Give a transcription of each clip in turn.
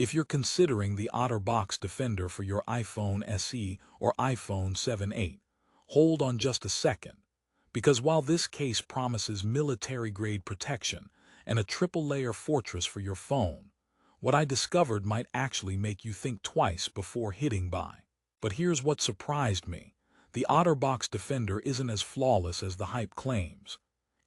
If you're considering the OtterBox Defender for your iPhone SE or iPhone 7-8, hold on just a second, because while this case promises military-grade protection and a triple-layer fortress for your phone, what I discovered might actually make you think twice before hitting buy. But here's what surprised me. The OtterBox Defender isn't as flawless as the hype claims.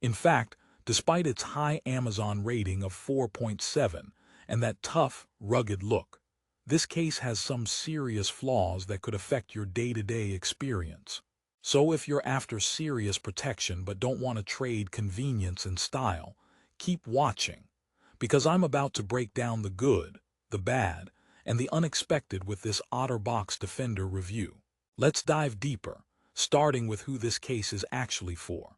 In fact, despite its high Amazon rating of 4.7 and that tough, rugged look, this case has some serious flaws that could affect your day-to-day experience. So if you're after serious protection but don't want to trade convenience and style, keep watching, because I'm about to break down the good, the bad, and the unexpected with this OtterBox Defender review. Let's dive deeper, starting with who this case is actually for.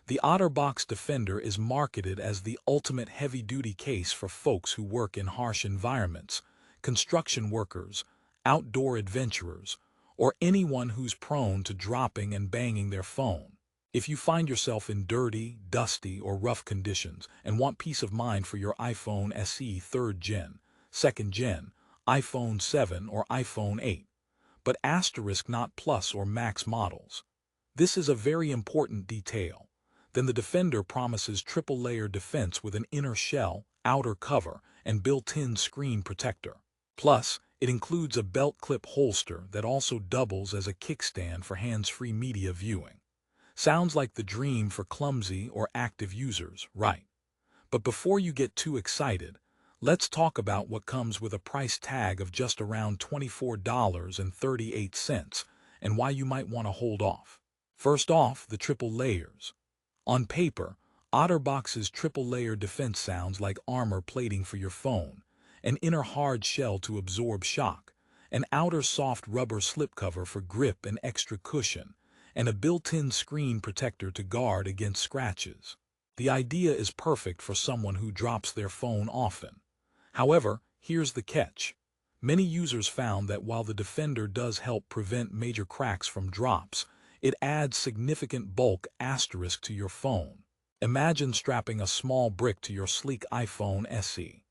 The OtterBox Defender is marketed as the ultimate heavy-duty case for folks who work in harsh environments, construction workers, outdoor adventurers, or anyone who's prone to dropping and banging their phone. If you find yourself in dirty, dusty, or rough conditions and want peace of mind for your iPhone SE 3rd Gen, 2nd Gen, iPhone 7, or iPhone 8, but asterisk not Plus or Max models, this is a very important detail. Then the Defender promises triple-layer defense with an inner shell, outer cover, and built-in screen protector. Plus, it includes a belt clip holster that also doubles as a kickstand for hands-free media viewing. Sounds like the dream for clumsy or active users, right? But before you get too excited, let's talk about what comes with a price tag of just around $24.38 and why you might want to hold off. First off, the triple layers. On paper, OtterBox's triple-layer defense sounds like armor plating for your phone, an inner hard shell to absorb shock, an outer soft rubber slipcover for grip and extra cushion, and a built-in screen protector to guard against scratches. The idea is perfect for someone who drops their phone often. However, here's the catch. Many users found that while the Defender does help prevent major cracks from drops, it adds significant bulk asterisk to your phone. Imagine strapping a small brick to your sleek iPhone SE.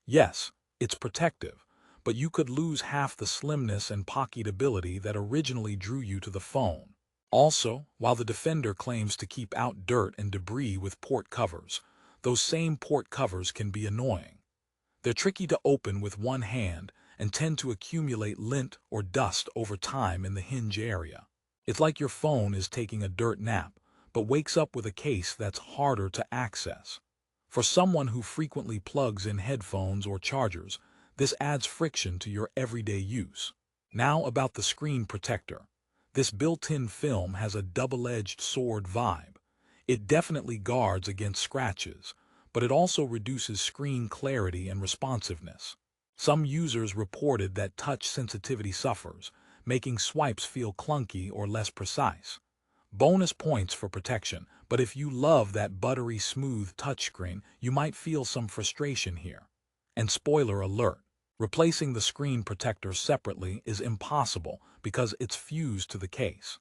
Yes, it's protective, but you could lose half the slimness and pocketability that originally drew you to the phone. Also, while the Defender claims to keep out dirt and debris with port covers, those same port covers can be annoying. They're tricky to open with one hand and tend to accumulate lint or dust over time in the hinge area. It's like your phone is taking a dirt nap, but wakes up with a case that's harder to access. For someone who frequently plugs in headphones or chargers, this adds friction to your everyday use. Now about the screen protector. This built-in film has a double-edged sword vibe. It definitely guards against scratches, but it also reduces screen clarity and responsiveness. Some users reported that touch sensitivity suffers, making swipes feel clunky or less precise. Bonus points for protection, but if you love that buttery smooth touchscreen, you might feel some frustration here. And spoiler alert, replacing the screen protector separately is impossible because it's fused to the case.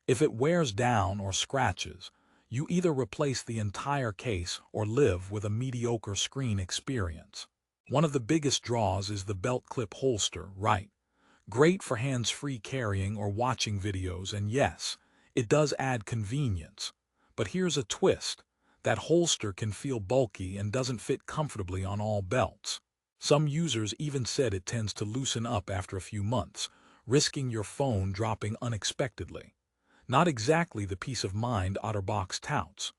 If it wears down or scratches, you either replace the entire case or live with a mediocre screen experience. One of the biggest draws is the belt clip holster, right? Great for hands-free carrying or watching videos, and yes, it does add convenience. But here's a twist. That holster can feel bulky and doesn't fit comfortably on all belts. Some users even said it tends to loosen up after a few months, risking your phone dropping unexpectedly. Not exactly the peace of mind OtterBox touts.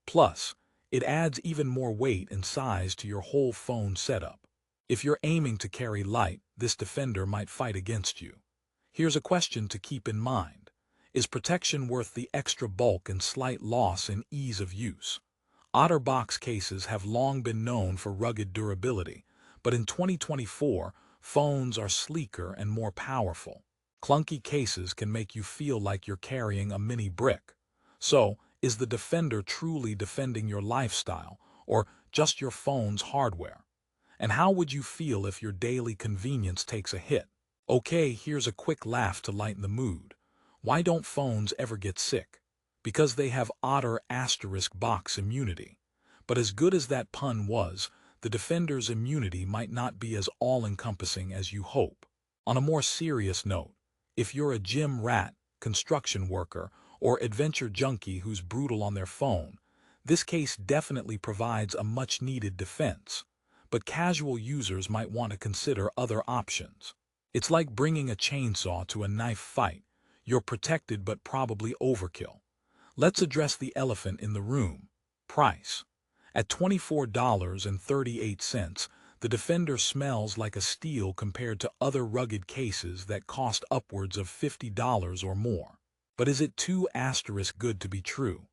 Plus, it adds even more weight and size to your whole phone setup. If you're aiming to carry light, this Defender might fight against you. Here's a question to keep in mind. Is protection worth the extra bulk and slight loss in ease of use? OtterBox cases have long been known for rugged durability, but in 2024, phones are sleeker and more powerful. Clunky cases can make you feel like you're carrying a mini brick. So, is the Defender truly defending your lifestyle, or just your phone's hardware? And how would you feel if your daily convenience takes a hit? Okay, here's a quick laugh to lighten the mood. Why don't phones ever get sick? Because they have Otter** box immunity. But as good as that pun was, the Defender's immunity might not be as all-encompassing as you hope. On a more serious note, if you're a gym rat, construction worker, or adventure junkie who's brutal on their phone, this case definitely provides a much-needed defense. But casual users might want to consider other options. It's like bringing a chainsaw to a knife fight. You're protected but probably overkill. Let's address the elephant in the room: price. At $24.38, the Defender smells like a steal compared to other rugged cases that cost upwards of $50 or more. But is it too good to be true?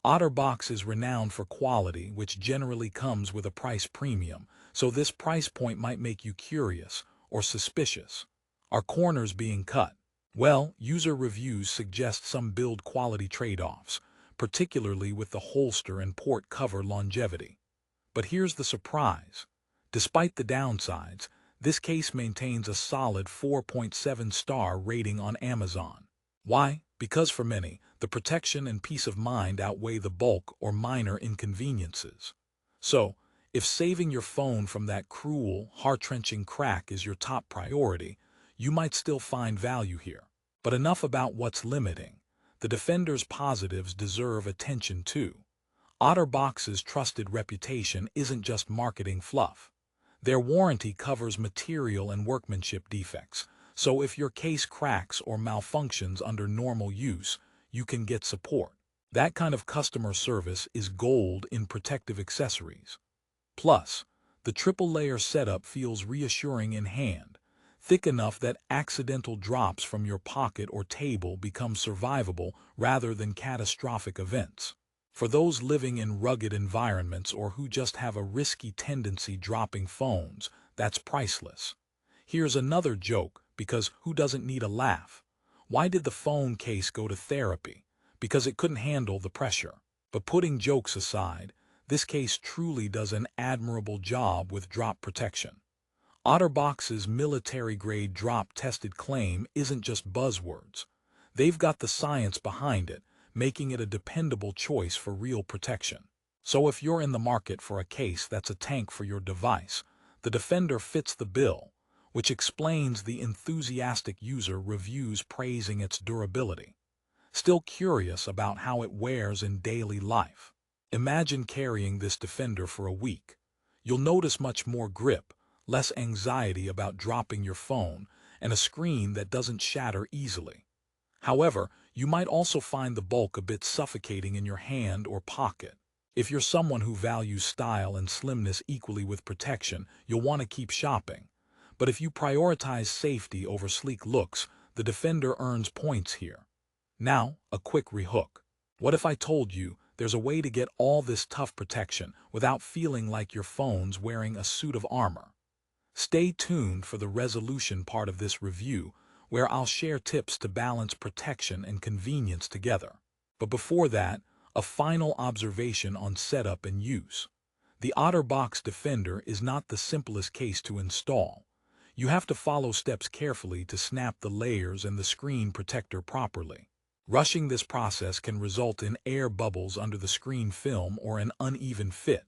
OtterBox is renowned for quality, which generally comes with a price premium, so this price point might make you curious or suspicious. Are corners being cut? Well, user reviews suggest some build quality trade-offs, particularly with the holster and port cover longevity. But here's the surprise. Despite the downsides, this case maintains a solid 4.7-star rating on Amazon. Why? Because for many, the protection and peace of mind outweigh the bulk or minor inconveniences. So, if saving your phone from that cruel, heart-wrenching crack is your top priority, you might still find value here. But enough about what's limiting. The Defender's positives deserve attention too. OtterBox's trusted reputation isn't just marketing fluff. Their warranty covers material and workmanship defects, so if your case cracks or malfunctions under normal use, you can get support. That kind of customer service is gold in protective accessories. Plus, the triple-layer setup feels reassuring in hand, thick enough that accidental drops from your pocket or table become survivable rather than catastrophic events. For those living in rugged environments or who just have a risky tendency dropping phones, that's priceless. Here's another joke, because who doesn't need a laugh? Why did the phone case go to therapy? Because it couldn't handle the pressure. But putting jokes aside, this case truly does an admirable job with drop protection. OtterBox's military-grade drop-tested claim isn't just buzzwords. They've got the science behind it, making it a dependable choice for real protection. So if you're in the market for a case that's a tank for your device, the Defender fits the bill, which explains the enthusiastic user reviews praising its durability. Still curious about how it wears in daily life? Imagine carrying this Defender for a week. You'll notice much more grip, less anxiety about dropping your phone, and a screen that doesn't shatter easily. However, you might also find the bulk a bit suffocating in your hand or pocket. If you're someone who values style and slimness equally with protection, you'll want to keep shopping. But if you prioritize safety over sleek looks, the Defender earns points here. Now, a quick rehook. What if I told you there's a way to get all this tough protection without feeling like your phone's wearing a suit of armor? Stay tuned for the resolution part of this review, where I'll share tips to balance protection and convenience together. But before that, a final observation on setup and use. The OtterBox Defender is not the simplest case to install. You have to follow steps carefully to snap the layers and the screen protector properly. Rushing this process can result in air bubbles under the screen film or an uneven fit,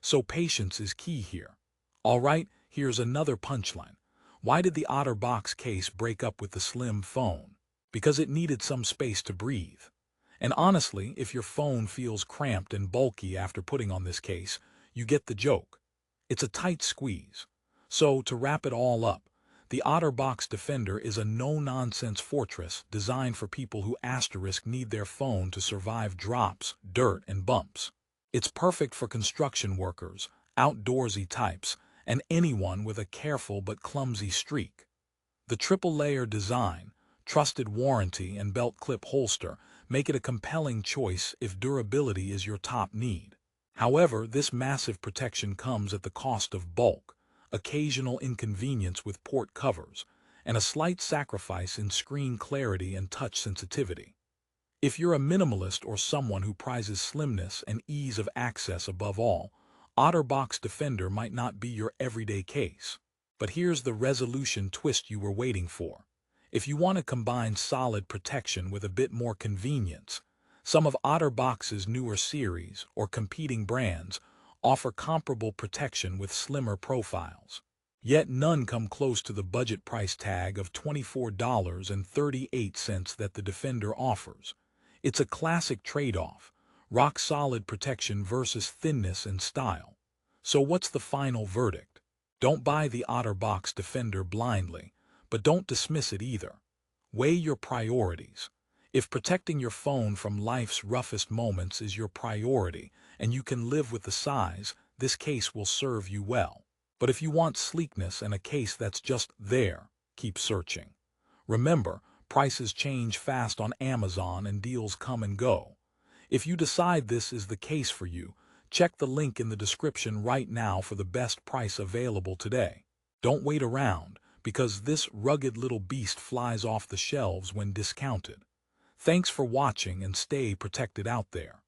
so patience is key here. Alright, here's another punchline. Why did the OtterBox case break up with the slim phone? Because it needed some space to breathe. And honestly, if your phone feels cramped and bulky after putting on this case, you get the joke. It's a tight squeeze. So, to wrap it all up, the OtterBox Defender is a no-nonsense fortress designed for people who need their phone to survive drops, dirt, and bumps. It's perfect for construction workers, outdoorsy types, and anyone with a careful but clumsy streak. The triple-layer design, trusted warranty, and belt clip holster make it a compelling choice if durability is your top need. However, this massive protection comes at the cost of bulk, occasional inconvenience with port covers, and a slight sacrifice in screen clarity and touch sensitivity. If you're a minimalist or someone who prizes slimness and ease of access above all, OtterBox Defender might not be your everyday case. But here's the resolution twist you were waiting for. If you want to combine solid protection with a bit more convenience, some of OtterBox's newer series or competing brands offer comparable protection with slimmer profiles. Yet none come close to the budget price tag of $24.38 that the Defender offers. It's a classic trade-off, rock-solid protection versus thinness and style. So what's the final verdict? Don't buy the OtterBox Defender blindly, but don't dismiss it either. Weigh your priorities. If protecting your phone from life's roughest moments is your priority and you can live with the size, this case will serve you well. But if you want sleekness and a case that's just there, keep searching. Remember, prices change fast on Amazon and deals come and go. If you decide this is the case for you, check the link in the description right now for the best price available today. Don't wait around, because this rugged little beast flies off the shelves when discounted. Thanks for watching and stay protected out there.